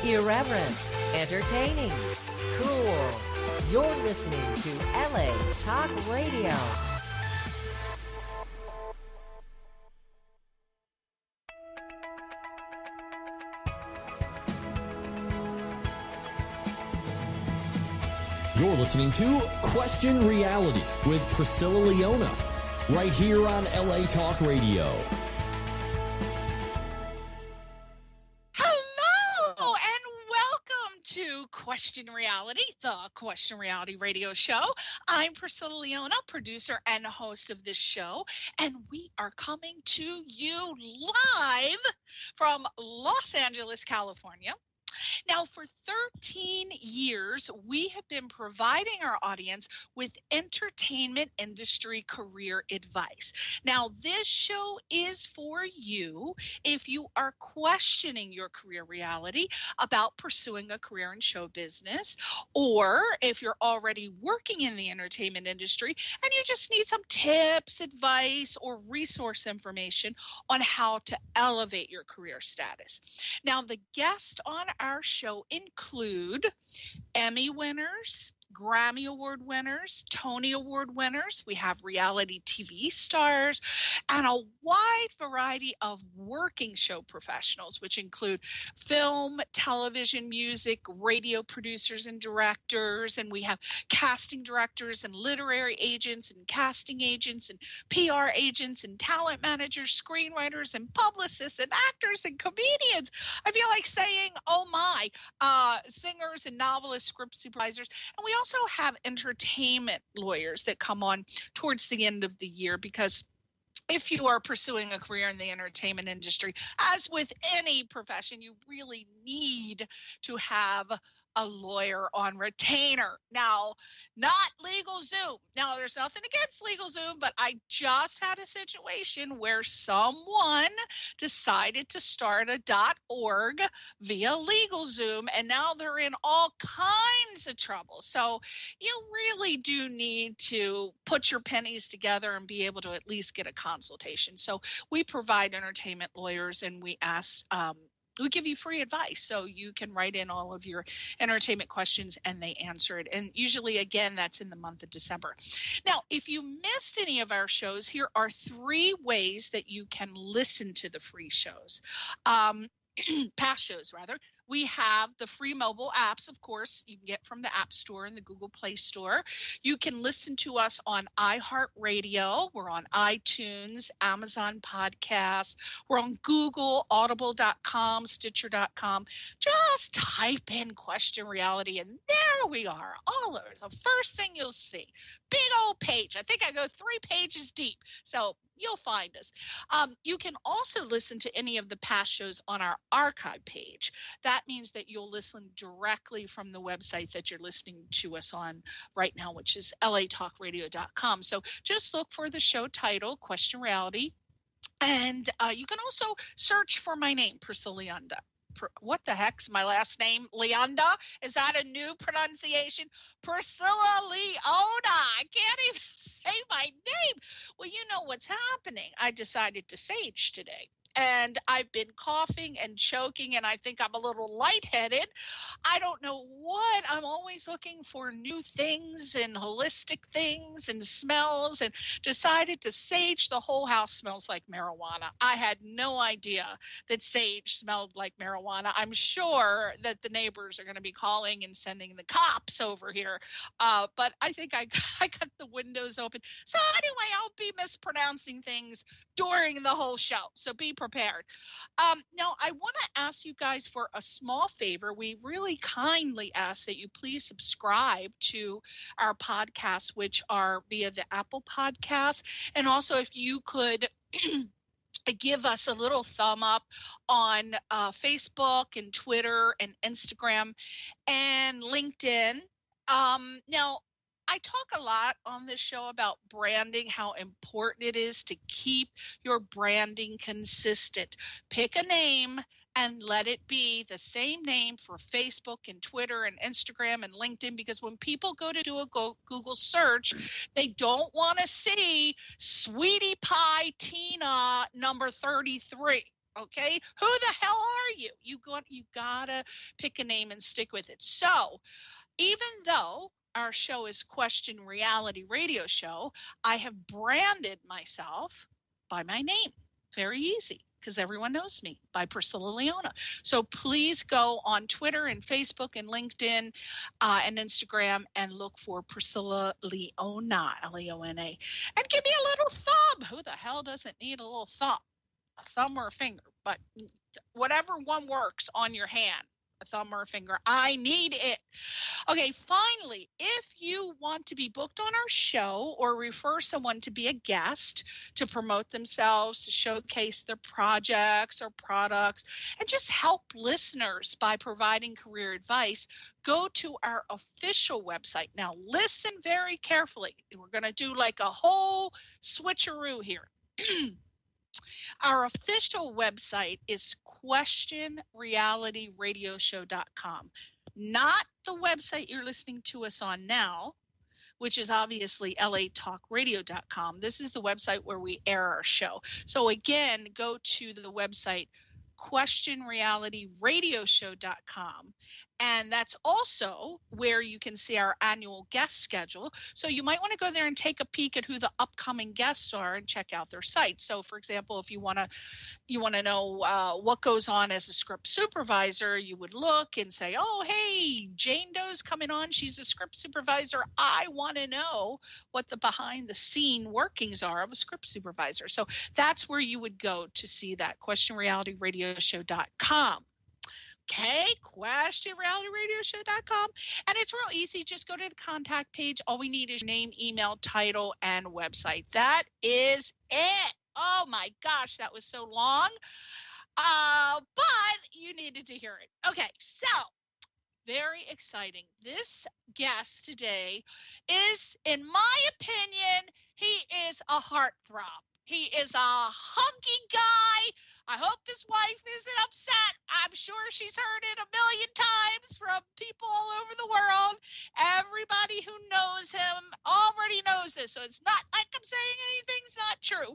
Irreverent, entertaining, cool. You're listening to LA Talk Radio. You're listening to Question Reality with Priscilla Leona, right here on LA Talk Radio. Hello, and welcome to Question Reality, the Question Reality radio show. I'm Priscilla Leona, producer and host of this show, and we are coming to you live from Los Angeles, California. Now, for 13 years, we have been providing our audience with entertainment industry career advice. Now, this show is for you if you are questioning your career reality about pursuing a career in show business, or if you're already working in the entertainment industry and you just need some tips, advice, or resource information on how to elevate your career status. Now, the guests on our show include Emmy winners, Grammy Award winners, Tony Award winners. We have reality TV stars and a wide variety of working show professionals, which include film, television, music, radio producers and directors. And we have casting directors and literary agents and casting agents and PR agents and talent managers, screenwriters and publicists and actors and comedians. I feel like saying, oh my, singers and novelists, script supervisors. And we also have entertainment lawyers that come on towards the end of the year, because if you are pursuing a career in the entertainment industry, as with any profession, you really need to have a lawyer on retainer. Now, not LegalZoom. Now, there's nothing against LegalZoom, but I just had a situation where someone decided to start a .org via LegalZoom, and now they're in all kinds of trouble. So you really do need to put your pennies together and be able to at least get a consultation. So we provide entertainment lawyers, and we give you free advice, so you can write in all of your entertainment questions and they answer it. And usually, again, that's in the month of December. Now, if you missed any of our shows, here are 3 ways that you can listen to the free shows. Past shows, rather. We have the free mobile apps, of course, you can get from the App Store and the Google Play Store. You can listen to us on iHeartRadio. We're on iTunes, Amazon Podcasts. We're on Google, Audible.com, Stitcher.com. Just type in Question Reality, and there we are. All over. The first thing you'll see, big old page. I think I go 3 pages deep, so you'll find us. You can also listen to any of the past shows on our archive page. That means that you'll listen directly from the website that you're listening to us on right now, which is latalkradio.com. So just look for the show title, Question Reality, and you can also search for my name, Priscilla Leona. What the heck's my last name? Leona? Is that a new pronunciation? Priscilla Leona. I can't even say my name. Well, you know what's happening. I decided to sage today. And I've been coughing and choking, and I think I'm a little lightheaded. I don't know what. I'm always looking for new things and holistic things and smells, and decided to sage. The whole house smells like marijuana. I had no idea that sage smelled like marijuana. I'm sure that the neighbors are going to be calling and sending the cops over here. But I think I got the windows open. So anyway, I'll be mispronouncing things during the whole show. So be prepared. Now, I want to ask you guys for a small favor. We really kindly ask that you please subscribe to our podcasts, which are via the Apple Podcast. And also, if you could give us a little thumb up on Facebook and Twitter and Instagram and LinkedIn. Now, I talk a lot on this show about branding, how important it is to keep your branding consistent. Pick a name and let it be the same name for Facebook and Twitter and Instagram and LinkedIn, because when people go to do a Google search, they don't want to see Sweetie Pie Tina number 33. Okay, who the hell are you? You gotta pick a name and stick with it. So even though our show is Question Reality Radio Show, I have branded myself by my name. Very easy, because everyone knows me by Priscilla Leona. So please go on Twitter and Facebook and LinkedIn and Instagram and look for Priscilla Leona, Leona, and give me a little thumb. Who the hell doesn't need a little thumb? A thumb or a finger, but whatever one works on your hand, a thumb or a finger. I need it. Okay, finally, if you want to be booked on our show or refer someone to be a guest to promote themselves, to showcase their projects or products, and just help listeners by providing career advice, go to our official website. Now, listen very carefully. We're going to do like a whole switcheroo here. Our official website is questionrealityradioshow.com, not the website you're listening to us on now, which is obviously latalkradio.com. This is the website where we air our show. So again, go to the website questionrealityradioshow.com. And that's also where you can see our annual guest schedule. So you might want to go there and take a peek at who the upcoming guests are and check out their site. So for example, if you want to know what goes on as a script supervisor, you would look and say, oh, hey, Jane Doe's coming on. She's a script supervisor. I want to know what the behind the scene workings are of a script supervisor. So that's where you would go to see that, questionrealityradioshow.com. Okay, questionrealityradioshow.com. And it's real easy. Just go to the contact page. All we need is your name, email, title, and website. That is it. Oh my gosh, that was so long. But you needed to hear it. Okay, so very exciting. This guest today is, in my opinion, he is a heartthrob. He is a hunky guy. I hope his wife isn't upset. I'm sure she's heard it a million times from people all over the world. Everybody who knows him already knows this, so it's not like I'm saying anything's not true.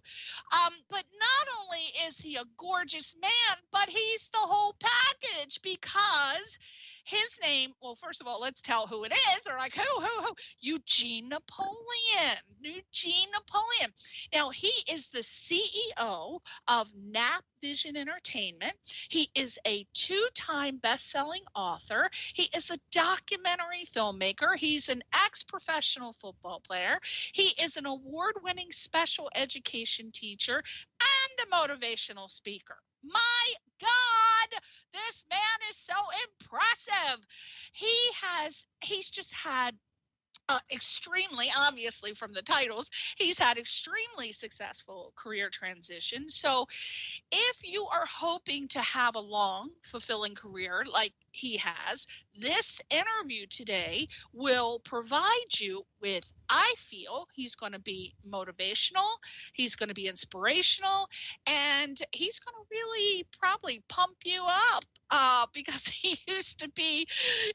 But not only is he a gorgeous man, but he's the whole package, because his name, well, first of all, let's tell who it is. They're like, who? Eugene Napoleon. Eugene Napoleon. Now, he is the CEO of Nap Vision Entertainment. He is a 2-time best-selling author. He is a documentary filmmaker. He's an ex-professional football player. He is an award-winning special education teacher and a motivational speaker. My God, this man is so impressive. He's just had extremely, obviously from the titles, he's had extremely successful career transitions. So if you are hoping to have a long, fulfilling career like he has, this interview today will provide you with, I feel, he's going to be motivational, he's going to be inspirational, and he's going to really probably pump you up because he used to be,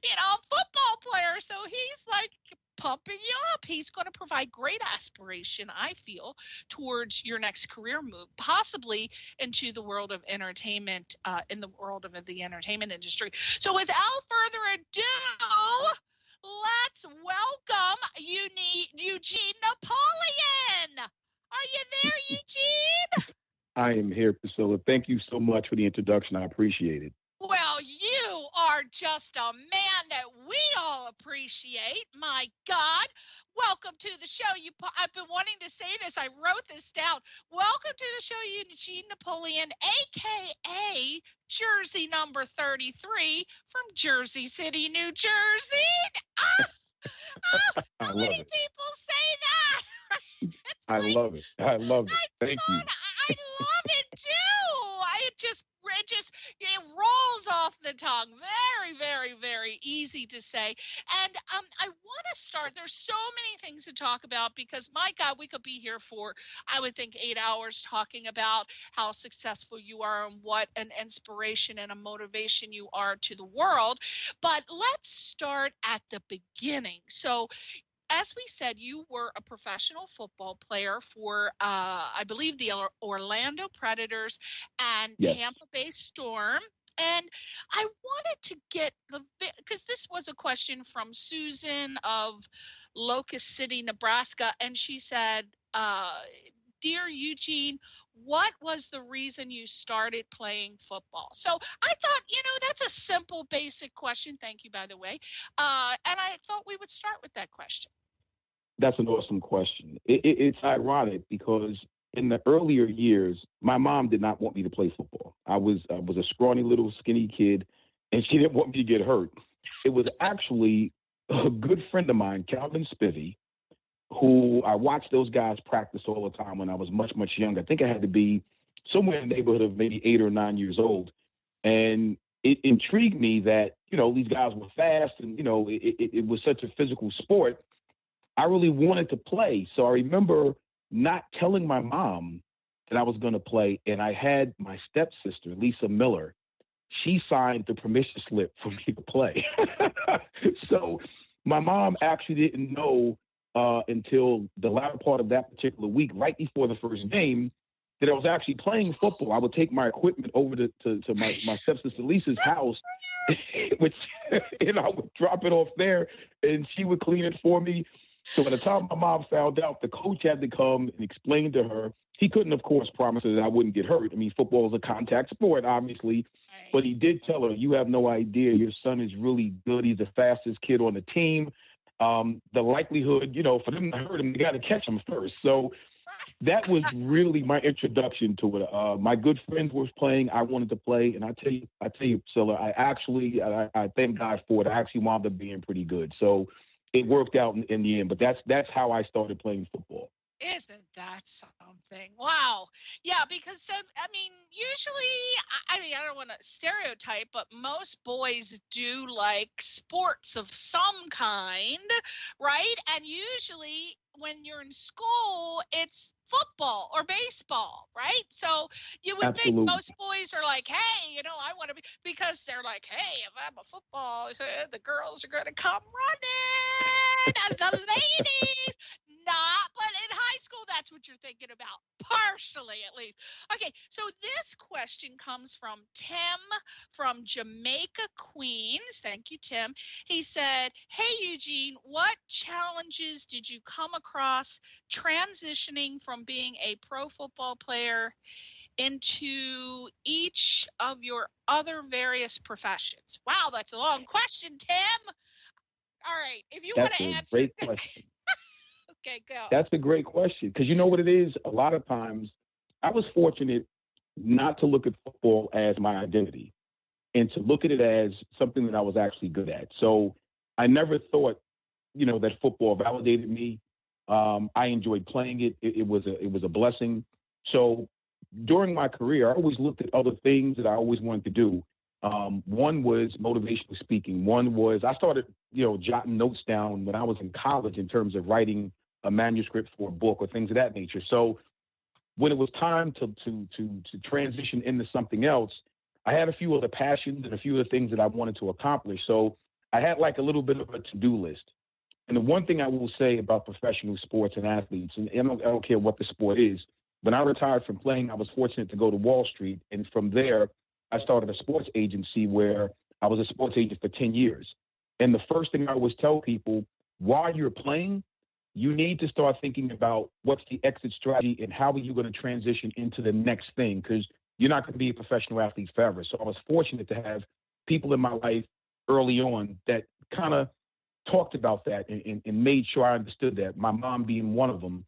a football player. So he's like pumping you up. He's going to provide great aspiration, I feel, towards your next career move, possibly into the world of entertainment, in the world of the entertainment industry. So without further ado, let's welcome Eugene Napoleon. Are you there, Eugene? I am here, Priscilla. Thank you so much for the introduction. I appreciate it. Well, you are just a man that we all appreciate. My God. Welcome to the show. I've been wanting to say this. I wrote this down. Welcome to the show, Eugene Napoleon, a.k.a. Jersey number 33 from Jersey City, New Jersey. How many people say that? I love it. I love it. Thank you. I love it too. It rolls off the tongue. Very, very, very easy to say. And I want to start. There's so many things to talk about because, my God, we could be here for, I would think, 8 hours talking about how successful you are and what an inspiration and a motivation you are to the world. But let's start at the beginning. So as we said, you were a professional football player for, I believe, the Orlando Predators and Yes. Tampa Bay Storm. And I wanted to get because this was a question from Susan of Locust City, Nebraska. And she said, Dear Eugene, what was the reason you started playing football? So I thought, that's a simple, basic question. Thank you, by the way. And I thought we would start with that question. That's an awesome question. It's ironic because in the earlier years, my mom did not want me to play football. I was a scrawny little skinny kid, and she didn't want me to get hurt. It was actually a good friend of mine, Calvin Spivey, who I watched those guys practice all the time when I was much, much younger. I think I had to be somewhere in the neighborhood of maybe 8 or 9 years old. And it intrigued me that, these guys were fast and, it was such a physical sport. I really wanted to play. So I remember not telling my mom that I was going to play. And I had my stepsister, Lisa Miller. She signed the permission slip for me to play. So my mom actually didn't know until the latter part of that particular week, right before the first game, that I was actually playing football. I would take my equipment over to my stepsister Lisa's house, which, and I would drop it off there, and she would clean it for me. So by the time my mom found out, the coach had to come and explain to her. He couldn't, of course, promise her that I wouldn't get hurt. I mean, football is a contact sport, obviously. But he did tell her, you have no idea. Your son is really good. He's the fastest kid on the team. The likelihood, for them to hurt him, they got to catch him first. So that was really my introduction to it. My good friend was playing. I wanted to play. And I tell you, Priscilla, I thank God for it. I actually wound up being pretty good. So it worked out in the end. But that's how I started playing football. Isn't that something? Wow. Yeah, because usually, I don't want to stereotype, but most boys do like sports of some kind, right? And usually when you're in school, it's football or baseball, right? So you would Absolutely. think most boys are like, hey, I want to be, because they're like, hey, if I'm a football, the girls are going to come running and the ladies. Not, but in high school, that's what you're thinking about, partially at least. Okay, so this question comes from Tim from Jamaica, Queens. Thank you, Tim. He said, hey, Eugene, what challenges did you come across transitioning from being a pro football player into each of your other various professions? Wow, that's a long question, Tim. All right, if you want to answer. That's a great question. Okay, go. That's a great question because you know what it is? A lot of times I was fortunate not to look at football as my identity and to look at it as something that I was actually good at. So I never thought, that football validated me. I enjoyed playing it. It was a blessing. So during my career, I always looked at other things that I always wanted to do. One was motivational speaking. One was I started, jotting notes down when I was in college in terms of writing a manuscript for a book or things of that nature. So when it was time to transition into something else, I had a few other passions and a few of the things that I wanted to accomplish. So I had like a little bit of a to-do list. And the one thing I will say about professional sports and athletes, and I don't care what the sport is, when I retired from playing, I was fortunate to go to Wall Street. And from there, I started a sports agency where I was a sports agent for 10 years. And the first thing I always tell people, while you're playing, you need to start thinking about what's the exit strategy and how are you going to transition into the next thing, because you're not going to be a professional athlete forever. So I was fortunate to have people in my life early on that kind of talked about that and made sure I understood that, my mom being one of them.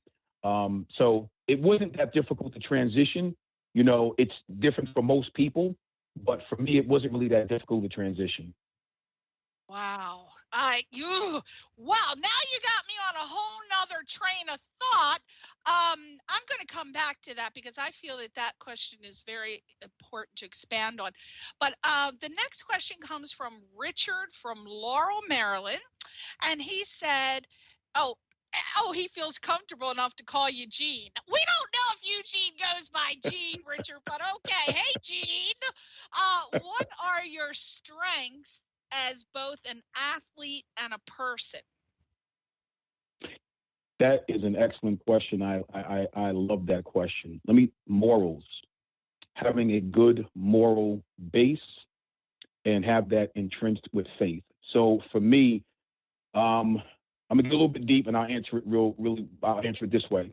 So it wasn't that difficult to transition. It's different for most people, but for me, it wasn't really that difficult to transition. Wow. Wow. Now you got me on a whole nother train of thought. I'm going to come back to that because I feel that question is very important to expand on. But the next question comes from Richard from Laurel, Maryland. And he said, he feels comfortable enough to call you Gene. We don't know if Eugene goes by Gene, Richard, but okay. Hey, Gene, what are your strengths as both an athlete and a person? That is an excellent question. I love that question. Morals, having a good moral base and have that entrenched with faith. So for me, I'm gonna get a little bit deep and I'll answer it I'll answer it this way.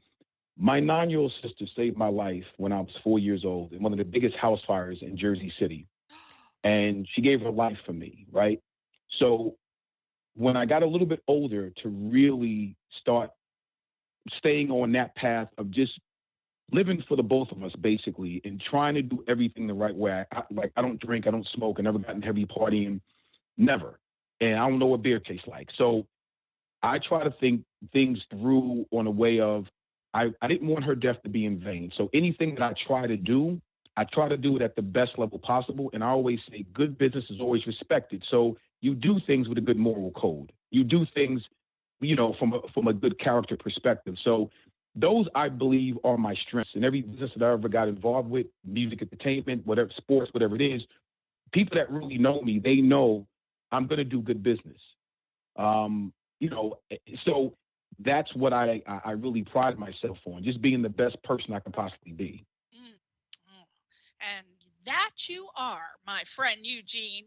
My 9-year-old sister saved my life when I was 4 years old in one of the biggest house fires in Jersey City. And she gave her life for me, right? So when I got a little bit older to really start staying on that path of just living for the both of us, basically, and trying to do everything the right way. I don't drink, I don't smoke, I never gotten heavy partying, never. And I don't know what beer tastes like. So I try to think things through on a way of, I didn't want her death to be in vain. So anything that I try to do it at the best level possible. And I always say good business is always respected. So you do things with a good moral code. You do things, from a good character perspective. So those, I believe, are my strengths. And every business that I ever got involved with, music, entertainment, whatever, sports, whatever it is, people that really know me, they know I'm going to do good business. So that's what I really pride myself on, just being the best person I can possibly be. And that you are, my friend Eugene.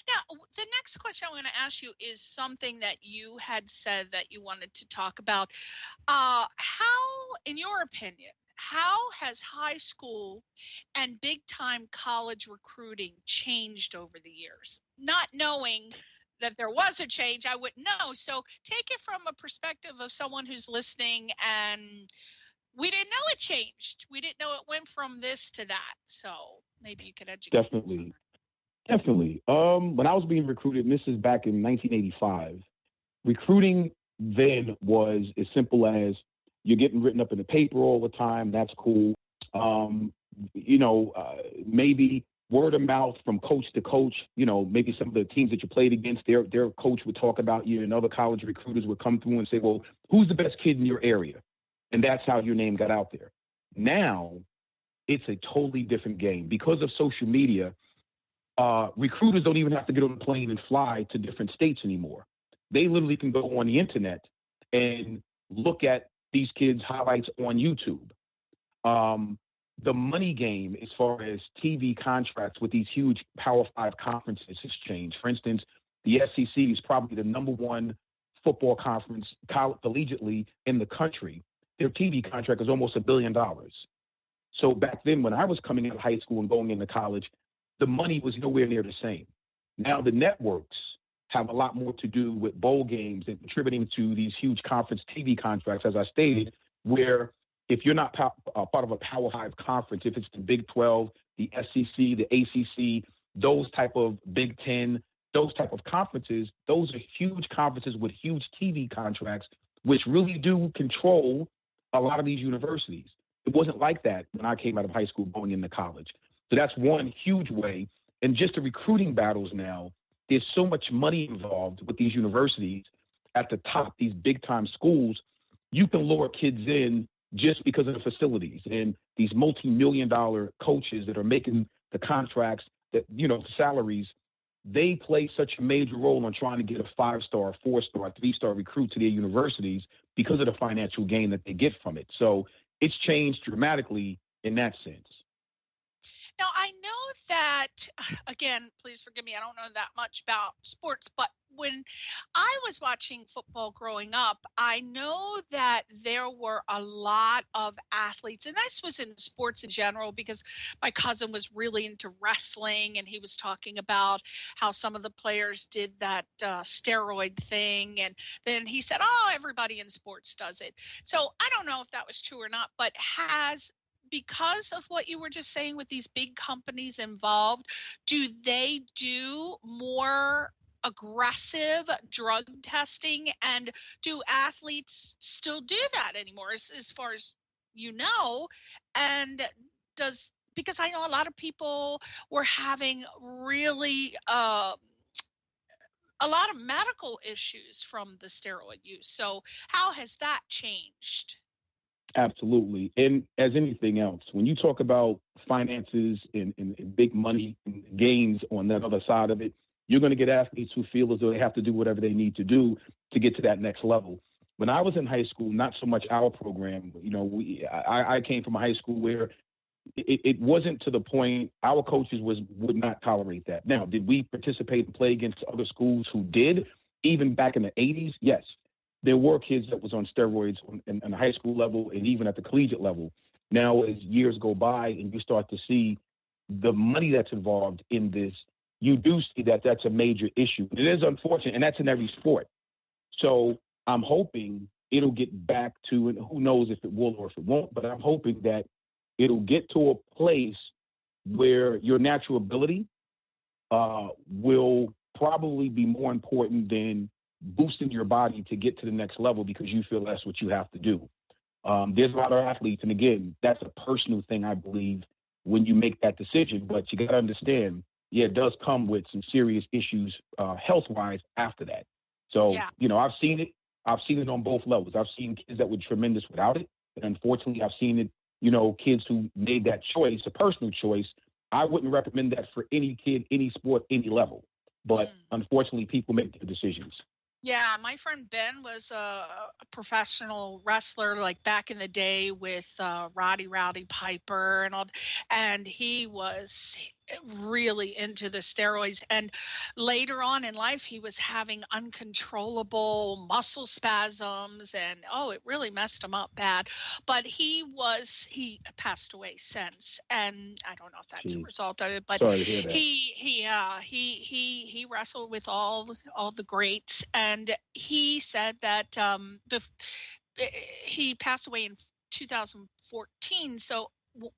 Now, the next question I'm going to ask you is something that you had said that you wanted to talk about. How, in your opinion, how has high school and big-time college recruiting changed over the years? Not knowing that there was a change, I wouldn't know. So take it from a perspective of someone who's listening, and we didn't know it changed. We didn't know it went from this to that. So maybe you could educate us. Definitely. When I was being recruited, and this is back in 1985, recruiting then was as simple as you're getting written up in the paper all the time. That's cool. Maybe word of mouth from coach to coach. Maybe some of the teams that you played against, their coach would talk about you, and other college recruiters would come through and say, well, who's the best kid in your area? And that's how your name got out there. Now, it's a totally different game. Because of social media, recruiters don't even have to get on a plane and fly to different states anymore. They literally can go on the internet and look at these kids' highlights on YouTube. The money game, as far as TV contracts with these huge Power 5 conferences, has changed. For instance, the SEC is probably the number one football conference collegiately in the country. Their TV contract is almost $1 billion. So back then, when I was coming out of high school and going into college, the money was nowhere near the same. Now the networks have a lot more to do with bowl games and contributing to these huge conference TV contracts, as I stated, where if you're not part of a Power 5 conference, if it's the Big 12, the SEC, the ACC, those type of Big 10, those type of conferences, those are huge conferences with huge TV contracts, which really do control a lot of these universities. It wasn't like that when I came out of high school going into college. So that's one huge way. And just the recruiting battles now, there's so much money involved with these universities at the top, these big time schools. You can lure kids in just because of the facilities and these multi-million-dollar coaches that are making the contracts, that, salaries. They play such a major role on trying to get a 5-star, 4-star, 3-star recruit to their universities because of the financial gain that they get from it. So it's changed dramatically in that sense. Now, I know that, again, please forgive me, I don't know that much about sports, but when I was watching football growing up, I know that there were a lot of athletes, and this was in sports in general, because my cousin was really into wrestling, and he was talking about how some of the players did that steroid thing, and then he said, oh, everybody in sports does it. So I don't know if that was true or not, but because of what you were just saying with these big companies involved, do they do more aggressive drug testing, and do athletes still do that anymore, as far as you know? And because I know a lot of people were having really a lot of medical issues from the steroid use. So how has that changed? Absolutely. And as anything else, when you talk about finances and big money gains on that other side of it, you're going to get athletes who feel as though they have to do whatever they need to do to get to that next level. When I was in high school, not so much our program. I came from a high school where it wasn't to the point our coaches would not tolerate that. Now, did we participate and play against other schools who did? Even back in the 80s, yes. There were kids that was on steroids in the high school level and even at the collegiate level. Now, as years go by and you start to see the money that's involved in this, you do see that that's a major issue. It is unfortunate, and that's in every sport. So I'm hoping it'll get back to, and who knows if it will or if it won't, but I'm hoping that it'll get to a place where your natural ability will probably be more important than boosting your body to get to the next level because you feel that's what you have to do. There's a lot of athletes, and again, that's a personal thing, I believe, when you make that decision. But you got to understand, it does come with some serious issues health-wise after that. So, I've seen it. I've seen it on both levels. I've seen kids that were tremendous without it. And unfortunately, I've seen it, kids who made that choice, a personal choice. I wouldn't recommend that for any kid, any sport, any level. But unfortunately, people make their decisions. Yeah, my friend Ben was a professional wrestler, like back in the day with Rowdy Piper and all, and he was really into the steroids. And later on in life, he was having uncontrollable muscle spasms, and it really messed him up bad. But he passed away since, and I don't know if that's a result of it. But he wrestled with all the greats, and he said that he passed away in 2014. So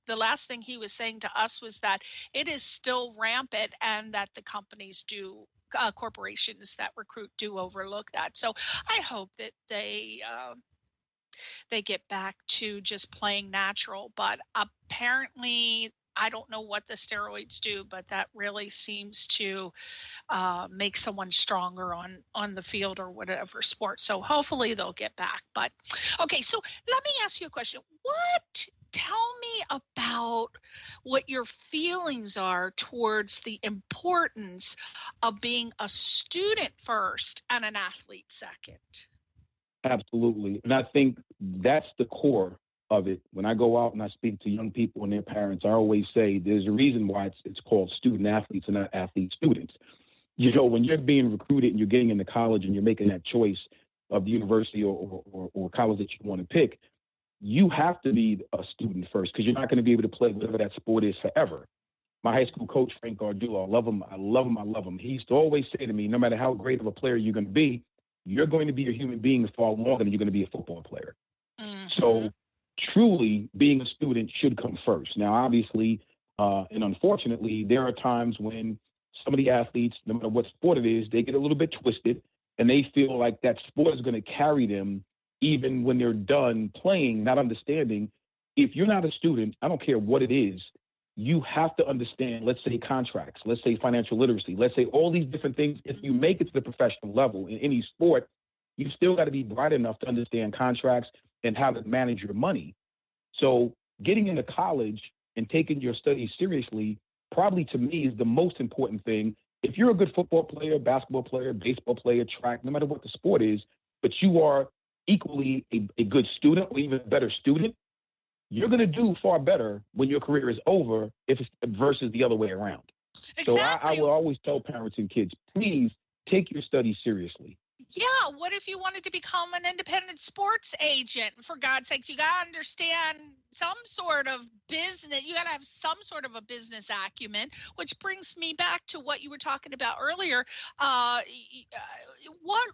the last thing he was saying to us was that it is still rampant and that the companies corporations that recruit do overlook that. So I hope that they get back to just playing natural. But apparently, I don't know what the steroids do, but that really seems to make someone stronger on the field or whatever sport. So hopefully they'll get back. But okay, so let me ask you a question. Tell me about what your feelings are towards the importance of being a student first and an athlete second. Absolutely. And I think that's the core of it. When I go out and I speak to young people and their parents, I always say there's a reason why it's called student athletes and not athlete students. When you're being recruited and you're getting into college and you're making that choice of the university or college that you want to pick, you have to be a student first because you're not going to be able to play whatever that sport is forever. My high school coach, Frank Gardullo, I love him. He used to always say to me, no matter how great of a player you're going to be, you're going to be a human being far longer than you're going to be a football player. Mm-hmm. So truly being a student should come first. Now, obviously, and unfortunately, there are times when some of the athletes, no matter what sport it is, they get a little bit twisted and they feel like that sport is going to carry them even when they're done playing, not understanding. If you're not a student, I don't care what it is, you have to understand, let's say contracts, let's say financial literacy, let's say all these different things. If you make it to the professional level in any sport, you still got to be bright enough to understand contracts and how to manage your money. So getting into college and taking your studies seriously, probably to me is the most important thing. If you're a good football player, basketball player, baseball player, track, no matter what the sport is, but you are equally a good student or even a better student, you're going to do far better when your career is over versus the other way around. Exactly. So I will always tell parents and kids, please take your studies seriously. Yeah, what if you wanted to become an independent sports agent? For God's sake, you got to understand some sort of business. You got to have some sort of a business acumen, which brings me back to what you were talking about earlier. What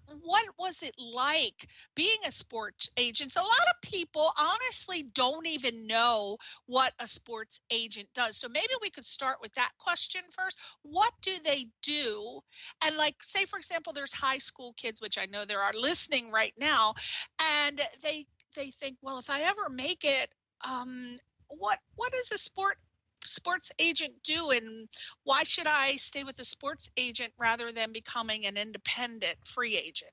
was it like being a sports agent? So a lot of people honestly don't even know what a sports agent does. So maybe we could start with that question first. What do they do? And like, say, for example, there's high school kids, which I know there are listening right now, and they think, well, if I ever make it, what does a sports agent do, and why should I stay with a sports agent rather than becoming an independent free agent?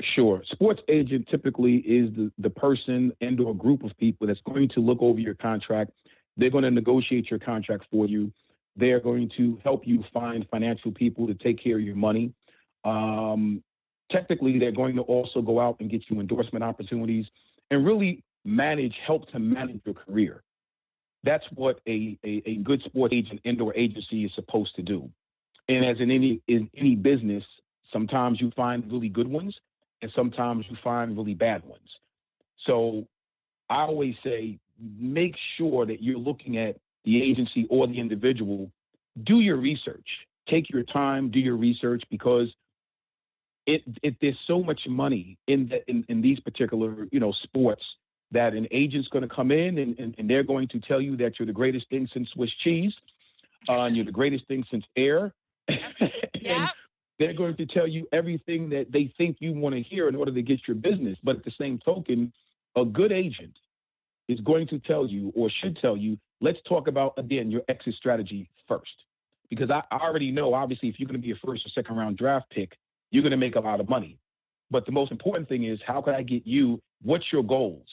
Sure. Sports agent typically is the person and or group of people that's going to look over your contract. They're going to negotiate your contract for you. They're going to help you find financial people to take care of your money. technically they're going to also go out and get you endorsement opportunities and really help to manage your career. That's what a good sports agent and/or agency is supposed to do. And as in any business, sometimes you find really good ones, and sometimes you find really bad ones. So I always say, make sure that you're looking at the agency or the individual. Do your research. Take your time. Do your research, because there's so much money in these particular sports that an agent's going to come in and they're going to tell you that you're the greatest thing since Swiss cheese, and you're the greatest thing since air. And they're going to tell you everything that they think you want to hear in order to get your business. But at the same token, a good agent is going to tell you, or should tell you, let's talk about, again, your exit strategy first. Because I already know, obviously, if you're going to be a first or second round draft pick, you're going to make a lot of money. But the most important thing is, how can I get you? What's your goals?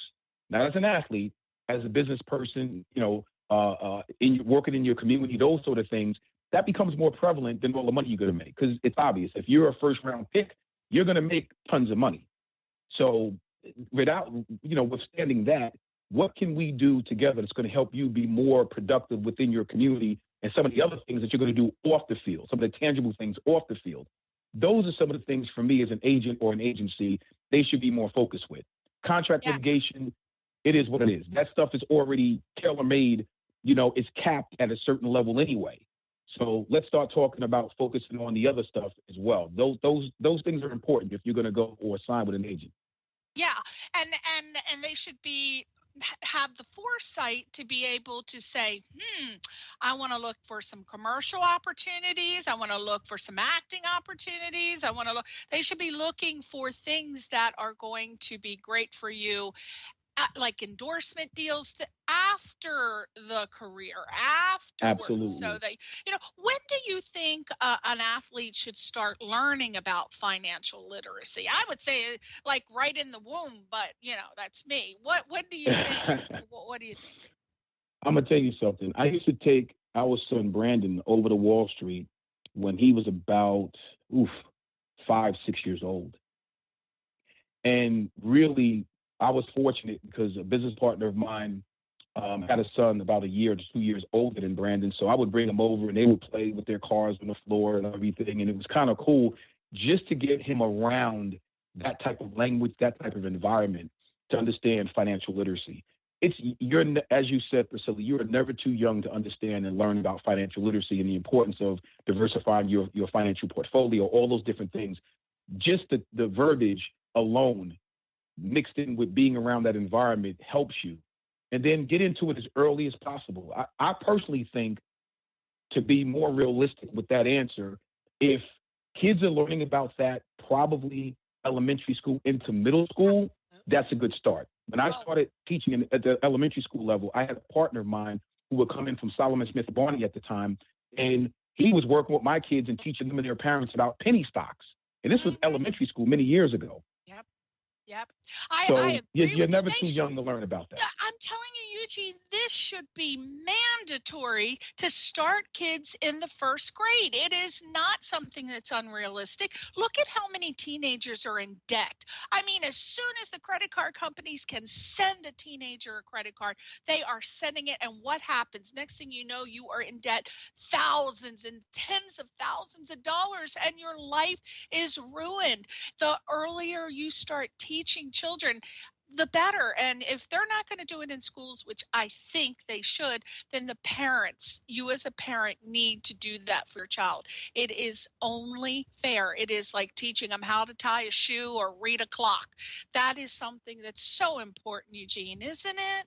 Not as an athlete, as a business person, working in your community, those sort of things. That becomes more prevalent than all the money you're going to make, because it's obvious. If you're a first round pick, you're going to make tons of money. So without, withstanding that, what can we do together that's going to help you be more productive within your community and some of the other things that you're going to do off the field, some of the tangible things off the field? Those are some of the things for me as an agent or an agency they should be more focused with. Contract litigation, it is what it is. That stuff is already tailor-made, it's capped at a certain level anyway. So let's start talking about focusing on the other stuff as well. Those things are important if you're going to go or sign with an agent. Yeah, and they should have the foresight to be able to say, I want to look for some commercial opportunities. I want to look for some acting opportunities. They should be looking for things that are going to be great for you, like endorsement deals after the career, afterwards. Absolutely. So they, when do you think an athlete should start learning about financial literacy? I would say like right in the womb, but that's me. When do you think? What do you think? I'm gonna tell you something. I used to take our son Brandon over to Wall Street when he was about 5, 6 years old, and really, I was fortunate because a business partner of mine had a son about a year to 2 years older than Brandon. So I would bring him over and they would play with their cars on the floor and everything. And it was kind of cool just to get him around that type of language, that type of environment, to understand financial literacy. As you said, Priscilla, you're never too young to understand and learn about financial literacy and the importance of diversifying your financial portfolio, all those different things. Just the verbiage alone, mixed in with being around that environment, helps you. And then get into it as early as possible. I personally think, to be more realistic with that answer, if kids are learning about that probably elementary school into middle school, that's a good start. When I started teaching at the elementary school level, I had a partner of mine who would come in from Solomon Smith Barney at the time, and he was working with my kids and teaching them and their parents about penny stocks. And this was elementary school many years ago. Yep. So I agree you're never too young to learn about that. I'm telling you, Eugene, this should be mandatory to start kids in the first grade. It is not something that's unrealistic. Look at how many teenagers are in debt. I mean, as soon as the credit card companies can send a teenager a credit card, they are sending it. And what happens? Next thing you know, you are in debt thousands and tens of thousands of dollars, and your life is ruined. The earlier you start teaching children, the better. And if they're not going to do it in schools, which I think they should, then the parents, you as a parent, need to do that for your child. It is only fair. It is like teaching them how to tie a shoe or read a clock. That is something that's so important, Eugene, isn't it?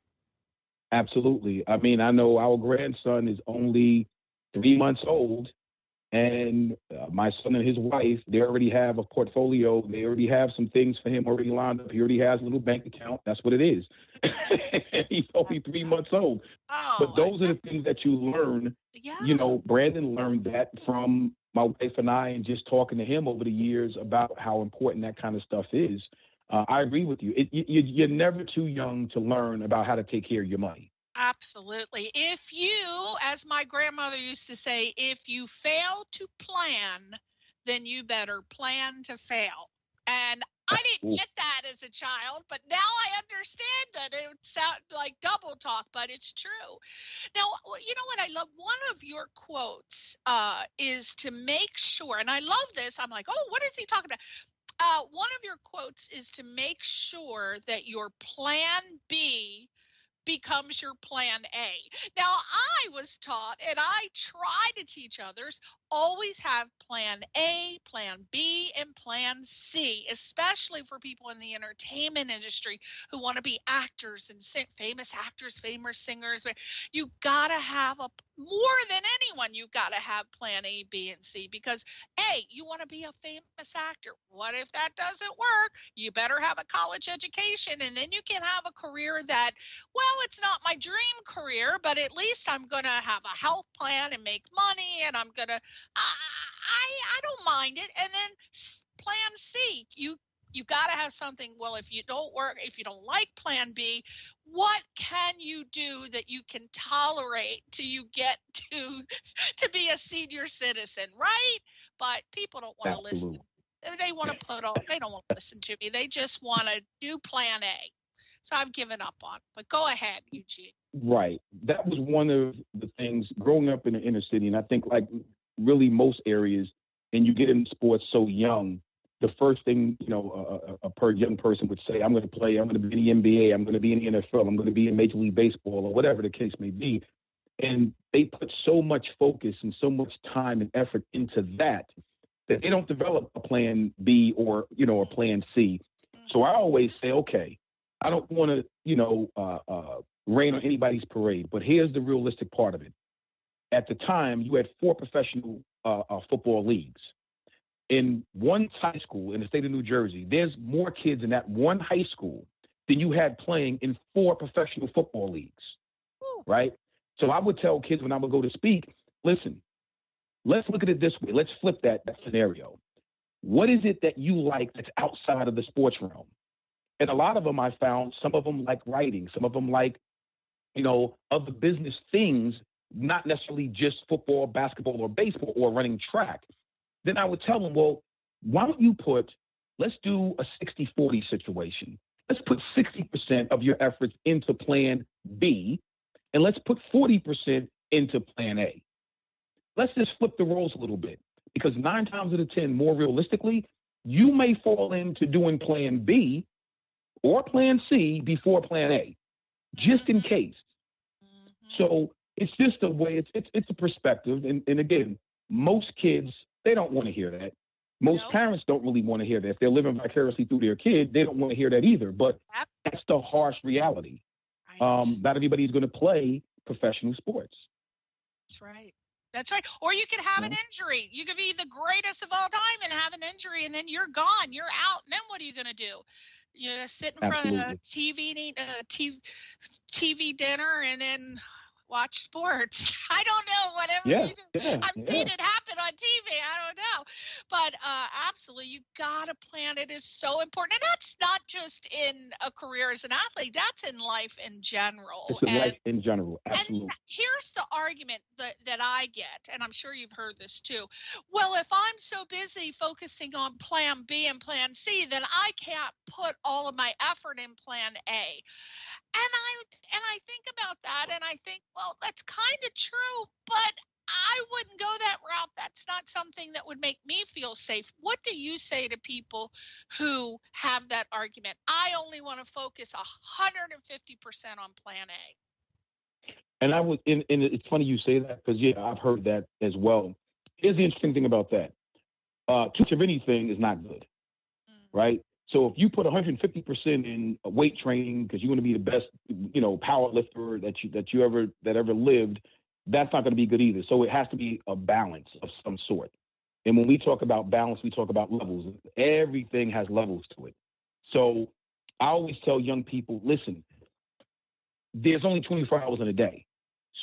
Absolutely. I mean, I know our grandson is only 3 months old, and my son and his wife, they already have a portfolio. They already have some things for him already lined up. He already has a little bank account. That's what it is. He's only 3 months old. But those are the things that you learn. Yeah. Brandon learned that from my wife and I, and just talking to him over the years about how important that kind of stuff is. I agree with you. You're never too young to learn about how to take care of your money. Absolutely. If you, as my grandmother used to say, if you fail to plan, then you better plan to fail. And I didn't get that as a child, but now I understand that it sounds like double talk, but it's true. Now, you know what I love? One of your quotes is to make sure, and I love this. I'm like, oh, what is he talking about? One of your quotes is to make sure that your plan B becomes your plan A. Now, I was taught, and I try to teach others, always have plan A, plan B, and plan C, especially for people in the entertainment industry who want to be actors and famous actors, famous singers. You got to have more than anyone, you've got to have plan A, B, and C, because A, you want to be a famous actor. What if that doesn't work? You better have a college education, and then you can have a career that, well, it's not my dream career, but at least I'm going to have a health plan and make money, and I'm going to, I don't mind it. And then plan C, you got to have something. Well, if you don't like plan B, what can you do that you can tolerate till you get to be a senior citizen, right? But people don't want to listen. They want to they don't want to listen to me. They just want to do plan A. So I've given up on it. But go ahead, Eugene. Right. That was one of the things growing up in the inner city. And I think like really most areas, and you get into sports so young, the first thing, a young person would say, I'm going to be in the NBA, I'm going to be in the NFL, I'm going to be in Major League Baseball, or whatever the case may be. And they put so much focus and so much time and effort into that they don't develop a plan B or, a plan C. So I always say, okay, I don't want to, rain on anybody's parade, but here's the realistic part of it. At the time, you had 4 professional football leagues. In one high school in the state of New Jersey, there's more kids in that one high school than you had playing in 4 professional football leagues, right? So I would tell kids when I would go to speak, listen, let's look at it this way. Let's flip that scenario. What is it that you like that's outside of the sports realm? And a lot of them I found, some of them like writing, some of them like, other business things, not necessarily just football, basketball, or baseball, or running track. Then I would tell them, well, why don't you let's do a 60-40 situation. Let's put 60% of your efforts into plan B, and let's put 40% into plan A. Let's just flip the roles a little bit, because 9 times out of 10, more realistically, you may fall into doing plan B or plan C before plan A, just in case. So it's just a way, it's a perspective. And again, most kids, they don't want to hear that. Most parents don't really want to hear that. If they're living vicariously through their kid, they don't want to hear that either. But that's the harsh reality. Right. Not everybody's going to play professional sports. That's right. That's right. Or you could have an injury. You could be the greatest of all time and have an injury, and then you're gone. You're out. And then what are you going to do? You're going to sit in front of the TV and eat TV dinner and then watch sports. I don't know, whatever you do. I've seen it happen on TV. I don't know. But absolutely, you got to plan. It is so important. And that's not just in a career as an athlete. That's in life in general. It's in life in general. Absolutely. And here's the argument that I get, and I'm sure you've heard this too. Well, if I'm so busy focusing on plan B and plan C, then I can't put all of my effort in plan A. And I think about that, and I think, well, that's kind of true, but I wouldn't go that route. That's not something that would make me feel safe. What do you say to people who have that argument? I only want to focus 150% on plan A. And and it's funny you say that, because I've heard that as well. Here's the interesting thing about that. Too much of anything is not good, right? So if you put 150% in weight training because you want to be the best, power lifter that ever lived, that's not going to be good either. So it has to be a balance of some sort. And when we talk about balance, we talk about levels. Everything has levels to it. So I always tell young people, listen, there's only 24 hours in a day.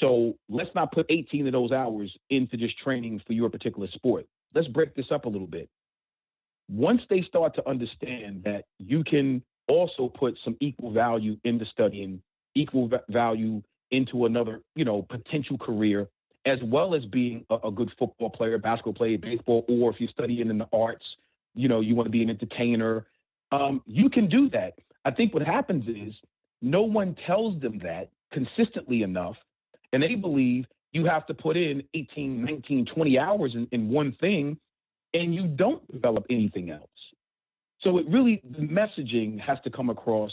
So let's not put 18 of those hours into just training for your particular sport. Let's break this up a little bit. Once they start to understand that you can also put some equal value into studying, equal value into another, potential career, as well as being a good football player, basketball player, baseball, or if you're studying in the arts, you want to be an entertainer. You can do that. I think what happens is no one tells them that consistently enough, and they believe you have to put in 18, 19, 20 hours in one thing, and you don't develop anything else. So the messaging has to come across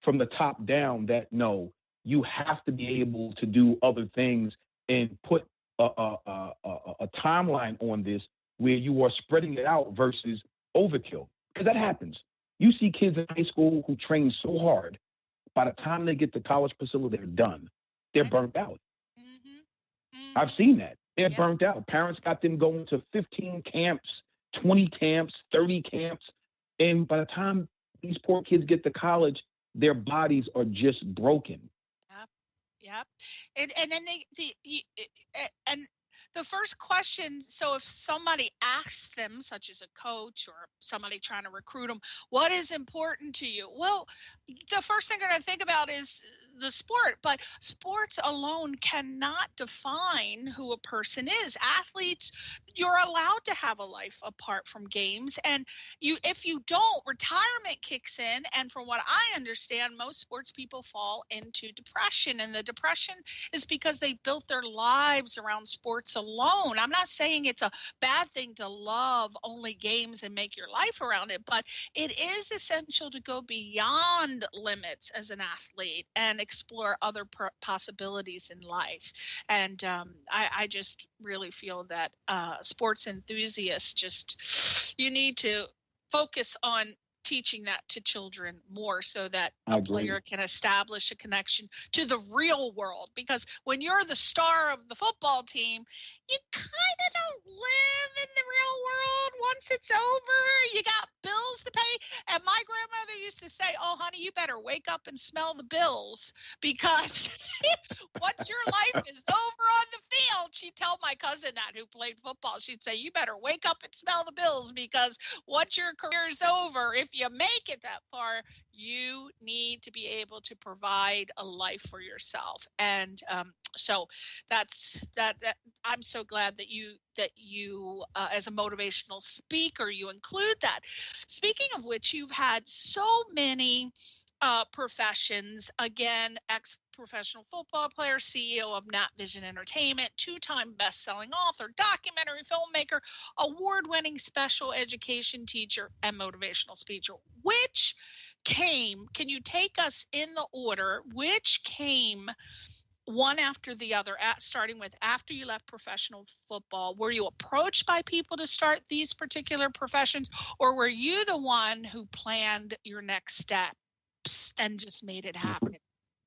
from the top down that no, you have to be able to do other things and put a timeline on this where you are spreading it out versus overkill. Because that happens. You see kids in high school who train so hard, by the time they get to college, Priscilla, they're done. They're burnt out. Mm-hmm. Mm-hmm. I've seen that. They're burnt out. Parents got them going to 15 camps, 20 camps, 30 camps. And by the time these poor kids get to college, their bodies are just broken. Yep. And then and the first question, so if somebody asks them, such as a coach or somebody trying to recruit them, what is important to you? Well, the first thing they're going to think about is the sport, but sports alone cannot define who a person is. Athletes, you're allowed to have a life apart from games, and if you don't, retirement kicks in, and from what I understand, most sports people fall into depression, and the depression is because they built their lives around sports alone. I'm not saying it's a bad thing to love only games and make your life around it, but it is essential to go beyond limits as an athlete and explore other possibilities in life. And I just really feel that sports enthusiasts, you need to focus on teaching that to children more so that a player can establish a connection to the real world. Because when you're the star of the football team, you kind of don't live in the real world once it's over. You got bills to pay. And my grandmother used to say, oh, honey, you better wake up and smell the bills, because once your life is over on the field, she'd tell my cousin that, who played football, she'd say, you better wake up and smell the bills, because once your career is over, if you make it that far, you need to be able to provide a life for yourself. And so that's that. I'm so glad that you as a motivational speaker, you include that. Speaking of which, you've had so many professions. Again, ex-professional football player, CEO of Nat Vision Entertainment, two-time best-selling author, documentary filmmaker, award-winning special education teacher, and motivational speaker. Which came, can you take us in the order, which came one after the other, starting with after you left professional football? Were you approached by people to start these particular professions, or were you the one who planned your next steps and just made it happen?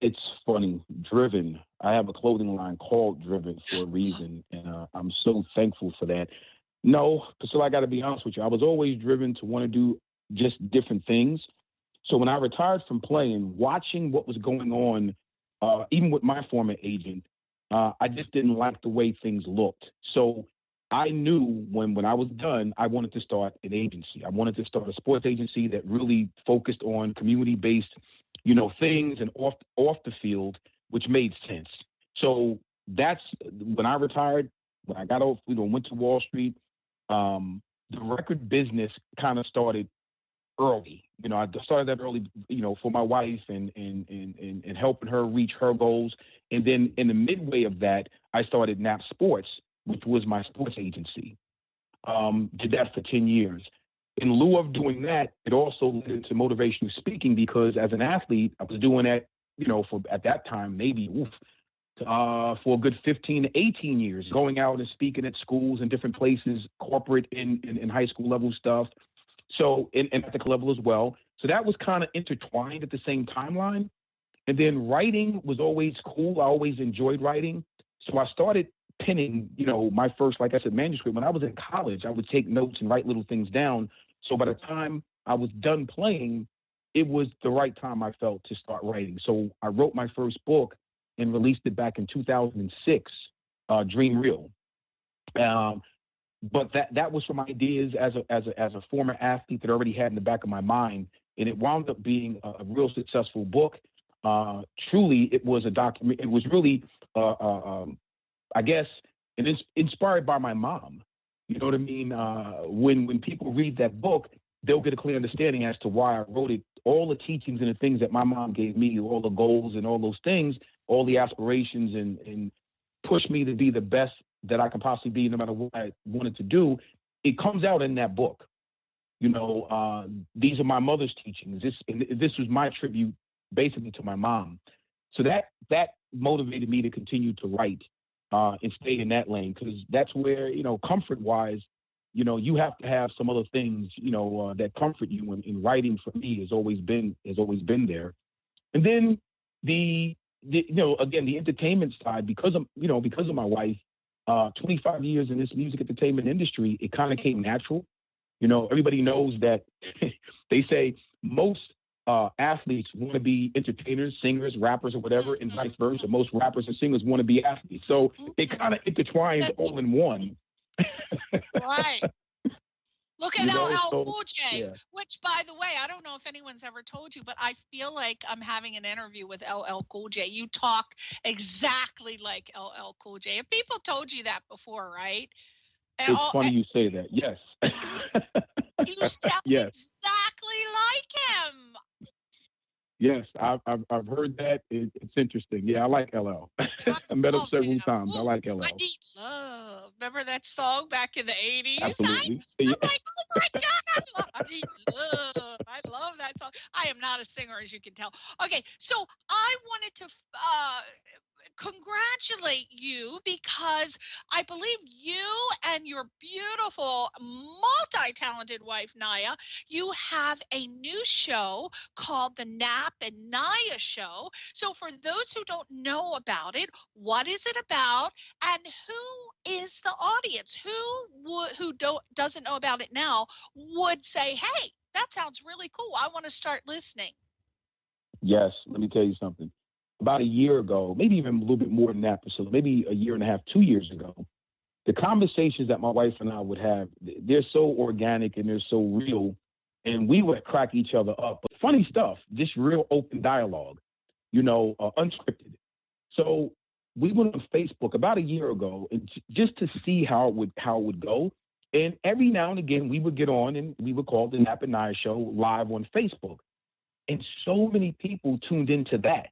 It's funny. Driven. I have a clothing line called Driven for a reason, and I'm so thankful for that. No, Priscilla, I got to be honest with you. I was always driven to want to do just different things. So when I retired from playing, watching what was going on, even with my former agent, I just didn't like the way things looked. So I knew when I was done, I wanted to start an agency. I wanted to start a sports agency that really focused on community-based, things and off the field, which made sense. So that's when I retired. When I got off, went to Wall Street. The record business kind of started early. I started that early, for my wife and helping her reach her goals. And then in the midway of that, I started Nap Sports, which was my sports agency. Did that for 10 years. In lieu of doing that, it also led into motivational speaking, because as an athlete, I was doing that, for at that time, maybe for a good 15 to 18 years, going out and speaking at schools and different places, corporate and high school level stuff. So, and at the level as well. So that was kind of intertwined at the same timeline. And then writing was always cool. I always enjoyed writing. So I started penning, my first, like I said, manuscript. When I was in college, I would take notes and write little things down. So by the time I was done playing, it was the right time, I felt, to start writing. So I wrote my first book and released it back in 2006, Dream Real. But that was from ideas as a former athlete that I already had in the back of my mind, and it wound up being a real successful book. Truly, it was a document. It was really, I guess, it is inspired by my mom. You know what I mean? When people read that book, they'll get a clear understanding as to why I wrote it. All the teachings and the things that my mom gave me, all the goals and all those things, all the aspirations, and pushed me to be the best that I can possibly be, no matter what I wanted to do. It comes out in that book. You know, these are my mother's teachings. This was my tribute, basically, to my mom. So that motivated me to continue to write and stay in that lane, because that's where, you know, comfort-wise, you know, you have to have some other things, you know, that comfort you. And writing for me has always been there. And then the you know, again, the entertainment side, because of my wife, 25 years in this music entertainment industry, it kind of came natural. You know, everybody knows that they say most athletes want to be entertainers, singers, rappers, or whatever, and vice versa. Most rappers and singers want to be athletes. So it kind of intertwines all in one. Right. Look at LL Cool J, yeah. which, by the way, I don't know if anyone's ever told you, but I feel like I'm having an interview with LL Cool J. You talk exactly like LL Cool J. If people told you that before, right? It's funny you say that. Yes. You sound yes. exactly like him. Yes, I've heard that. It's interesting. Yeah, I like LL. I met him several times. I like LL. I Need Love. Remember that song back in the 80s? Absolutely. I'm like, oh my God, I Need Love. I love that song. I am not a singer, as you can tell. Okay, so I wanted to congratulate you, because I believe you and your beautiful, multi-talented wife, Naya, you have a new show called The Nap and Naya Show. So for those who don't know about it, what is it about, and who is the audience? Who doesn't know about it now would say, hey, that sounds really cool. I want to start listening. Yes, let me tell you something. About a year ago, maybe even a little bit more than that, so maybe a year and a half, 2 years ago, the conversations that my wife and I would have, they're so organic and they're so real, and we would crack each other up. But funny stuff, just real open dialogue, you know, unscripted. So we went on Facebook about a year ago, and just to see how it would go. And every now and again, we would get on and we would call the Nap and Naya Show live on Facebook. And so many people tuned into that.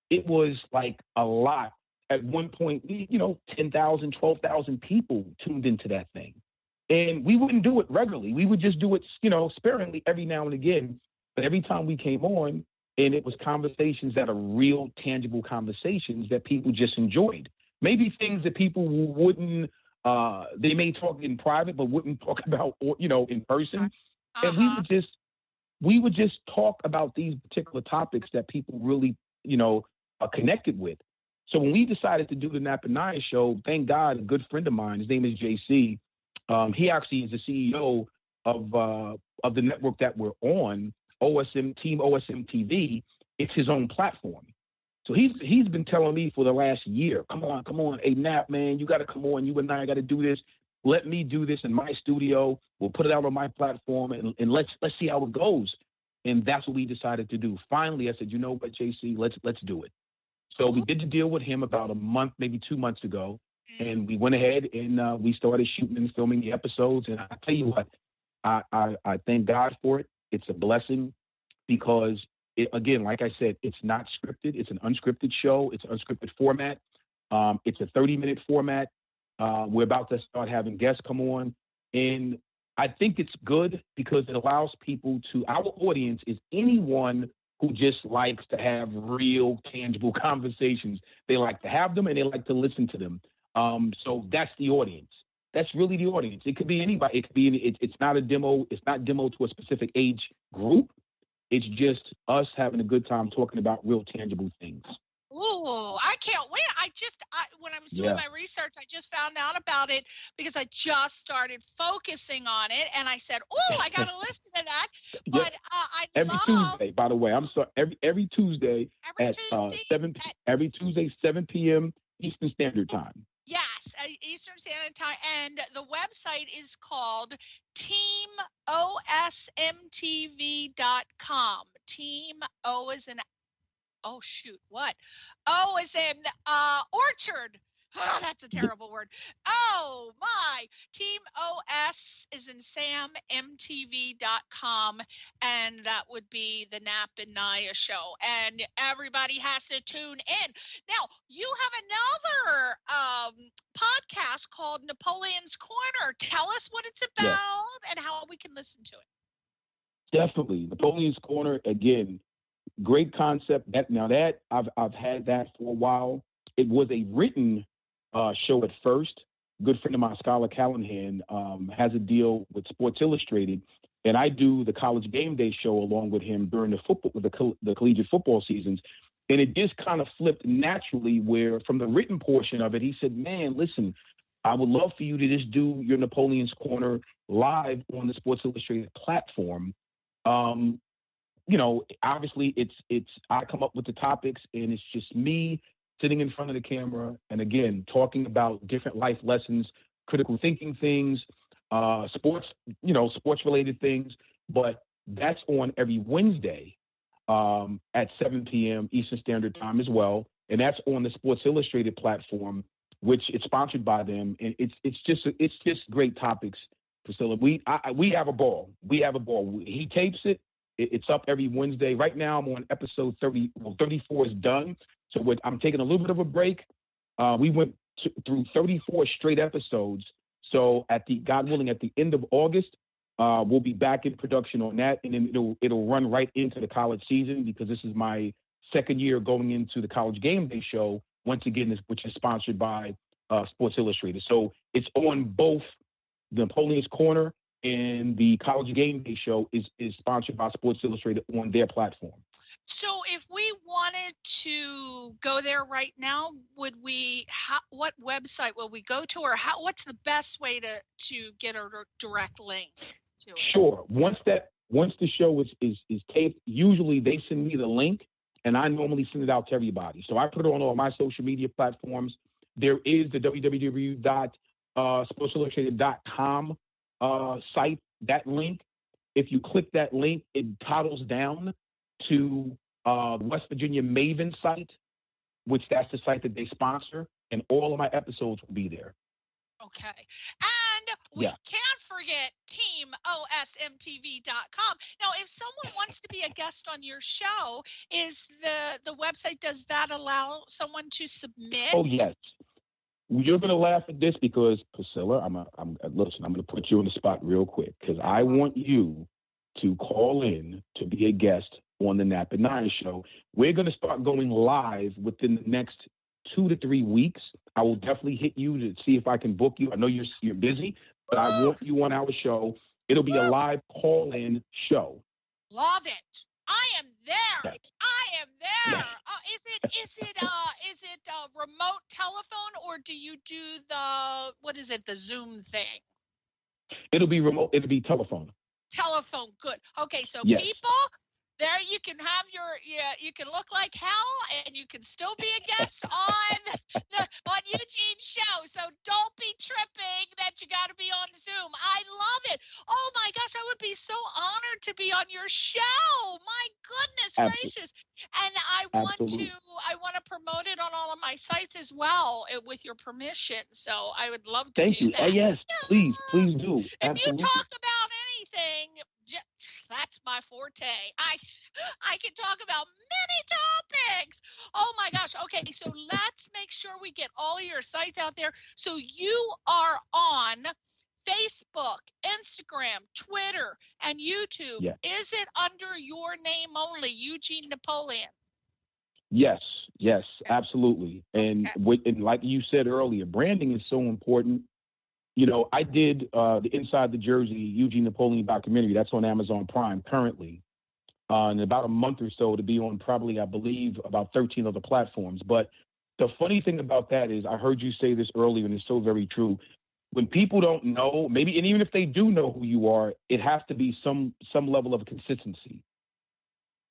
It was like a lot. At one point, you know, 10,000, 12,000 people tuned into that thing. And we wouldn't do it regularly. We would just do it, you know, sparingly every now and again. But every time we came on, and it was conversations that are real, tangible conversations that people just enjoyed. Maybe things that people wouldn't, they may talk in private, but wouldn't talk about, you know, in person. And we would just talk about these particular topics that people really, you know, are connected with. So when we decided to do the Nap and Naya Show, thank God, a good friend of mine, his name is JC. He actually is the CEO of the network that we're on, Team OSM TV. It's his own platform. So he's been telling me for the last year, come on, hey Nap, man, you got to come on. You and I got to do this. Let me do this in my studio. We'll put it out on my platform, and let's see how it goes. And that's what we decided to do. Finally, I said, you know what, JC, let's do it. So we did the deal with him about a month, maybe 2 months ago, and we went ahead and we started shooting and filming the episodes. And I tell you what, I thank God for it. It's a blessing, because again, like I said, it's not scripted. It's an unscripted show. It's an unscripted format. It's a 30-minute format. We're about to start having guests come on, and I think it's good because it allows people our audience is anyone who just likes to have real, tangible conversations. They like to have them and they like to listen to them. So that's the audience. That's really the audience. It could be anybody. It could be. It's not a demo. It's not demo to a specific age group. It's just us having a good time talking about real, tangible things. Oh, I can't wait. When I was doing my research, I just found out about it because I just started focusing on it. And I said, oh, I got to listen to that. But every Tuesday, by the way, I'm sorry, every Tuesday at 7 p.m. Eastern Standard Time. Yes, Eastern Standard Time. And the website is called teamosmtv.com. Team O is in oh, shoot, what? O is in orchard. Oh, that's a terrible word. Oh, my. is in Sam, MTV.com, and that would be the Nap and Naya show. And everybody has to tune in. Now, you have another podcast called Napoleon's Corner. Tell us what it's about and how we can listen to it. Definitely. Napoleon's Corner, again, great concept. That I've had that for a while. It was a written show at first. Good friend of mine, Skylar Callahan, has a deal with Sports Illustrated, and I do the College Game Day show along with him during the collegiate football seasons. And it just kind of flipped naturally where from the written portion of it, he said, man, listen, I would love for you to just do your Napoleon's Corner live on the Sports Illustrated platform. Obviously it's I come up with the topics and it's just me sitting in front of the camera and again talking about different life lessons, critical thinking things, sports related things. But that's on every Wednesday at 7 p.m. Eastern Standard Time as well, and that's on the Sports Illustrated platform, which it's sponsored by them, and it's just great topics, Priscilla. We have a ball. He tapes it. It's up every Wednesday. Right now, I'm on episode 30. Well, 34 is done. So I'm taking a little bit of a break. We went through 34 straight episodes. So God willing, at the end of August, we'll be back in production on that, and then it'll run right into the college season because this is my second year going into the College Game Day show. Once again, which is sponsored by Sports Illustrated. So it's on both the Napoleon's Corner and the College Game Day show is sponsored by Sports Illustrated on their platform. So if we wanted to go there right now, what website will we go to, or what's the best way to get a direct link to it? Sure. Once the show is taped, usually they send me the link, and I normally send it out to everybody. So I put it on all my social media platforms. There is the www.sportsillustrated.com site, that link. If you click that link, it toggles down to West Virginia Maven site, which that's the site that they sponsor, and all of my episodes will be there. Okay. And we can't forget teamosmtv.com. Now, if someone wants to be a guest on your show, is the website, does that allow someone to submit? Oh, yes. You're going to laugh at this because, Priscilla, I'm going to put you on the spot real quick because I want you to call in to be a guest on the Nap and Nine show. We're going to start going live within the next 2 to 3 weeks. I will definitely hit you to see if I can book you. I know you're busy, but I want you on our show. It'll be a live call-in show. Love it. I am there. Right. I am there. Is it remote telephone, or do you do the Zoom thing? It'll be remote. It'll be telephone. Telephone. Good. Okay. So yes. People, there you can have you can look like hell and you can still be a guest on Eugene's show. So don't be tripping that you got to be on Zoom. I love it. Oh my gosh, I would be so honored to be on your show. My goodness gracious. And I want to promote it on all of my sites as well with your permission. So I would love to Thank do you. that. Yes, please do. If Absolutely. you talk about anything, that's my forte. I can talk about many topics. Oh my gosh. Okay, so let's make sure we get all of your sites out there. So you are on Facebook, Instagram, Twitter, and YouTube. Yes. Is it under your name only, Eugene Napoleon? Yes, absolutely. And, and like you said earlier, branding is so important. You know, I did the Inside the Jersey Eugene Napoleon documentary. That's on Amazon Prime currently. In about a month or so to be on probably, I believe, about 13 other platforms. But the funny thing about that is I heard you say this earlier, and it's so very true. When people don't know, maybe, and even if they do know who you are, it has to be some level of consistency.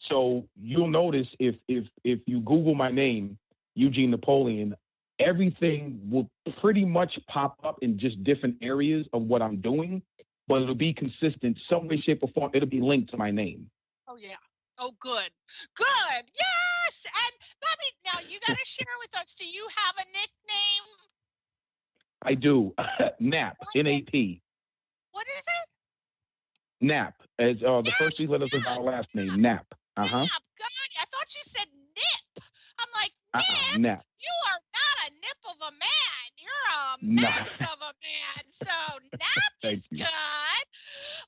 So you'll notice if you Google my name, Eugene Napoleon, everything will pretty much pop up in just different areas of what I'm doing, but it'll be consistent, some way, shape, or form. It'll be linked to my name. Oh, yeah. Oh, good. Good. Yes. And now you got to share with us, do you have a nickname? I do. Nap, N-A-P. What is Nap. As the first three letters of our last name. Nap. Nap. God, I thought you said nip. I'm like, Nip? Nap. You are not a nip of a man. You're a mess of a man. So Nap is good.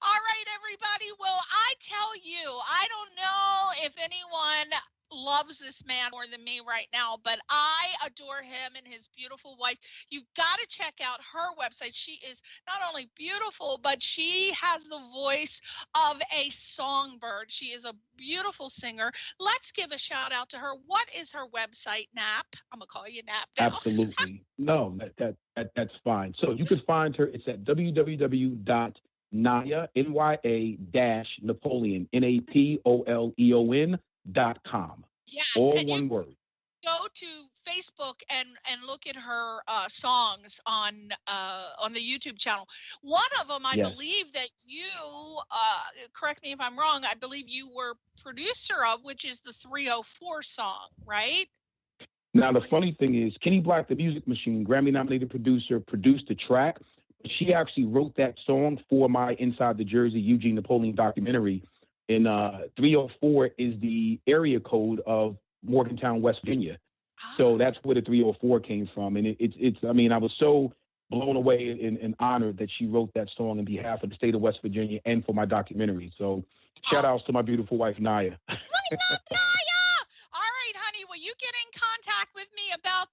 All right, everybody. Well, I tell you, I don't know if anyone loves this man more than me right now, but I adore him and his beautiful wife. You've got to check out her website. She is not only beautiful, but she has the voice of a songbird. She is a beautiful singer. Let's give a shout out to her. What is her website, Nap? I'm gonna call you Nap now. Absolutely. No, that's fine. So you can find her. It's at www.naya, Napoleon, NAPOLEON.com. Yes. All one word. Go to Facebook and look at her songs on the YouTube channel. One of them, I believe that you, correct me if I'm wrong, I believe you were producer of, which is the 304 song, right? Now, the funny thing is, Kenny Black, the Music Machine, Grammy-nominated producer, produced the track. She actually wrote that song for my Inside the Jersey Eugene Napoleon documentary. And 304 is the area code of Morgantown, West Virginia. So that's where the 304 came from. And it's I mean, I was so blown away and honored that she wrote that song on behalf of the state of West Virginia and for my documentary. So shout outs to my beautiful wife, Naya. I love Naya! All right, honey. Will you get in contact with me about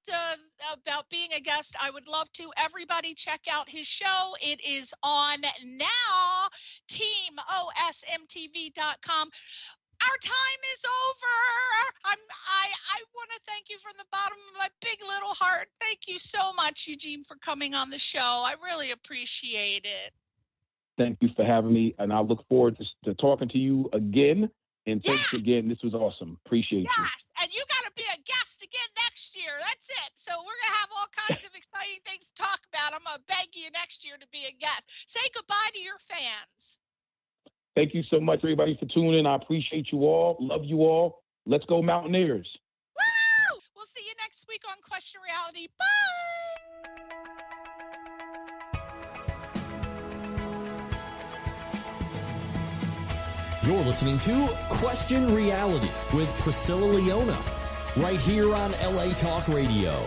being a guest? I would love to. Everybody check out his show. It is on now, teamosmtv.com. Our time is over. I want to thank you from the bottom of my big little heart. Thank you so much, Eugene, for coming on the show. I really appreciate it. Thank you for having me, and I look forward to talking to you again. And thanks again. This was awesome. Appreciate you. Yes, and you got to be a guest again next year. That's it. So we're going to have all kinds of exciting things to talk about. I'm going to beg you next year to be a guest. Say goodbye to your fans. Thank you so much, everybody, for tuning in. I appreciate you all. Love you all. Let's go Mountaineers. Woo! We'll see you next week on Question Reality. Bye! You're listening to Question Reality with Priscilla Leona, right here on LA Talk Radio.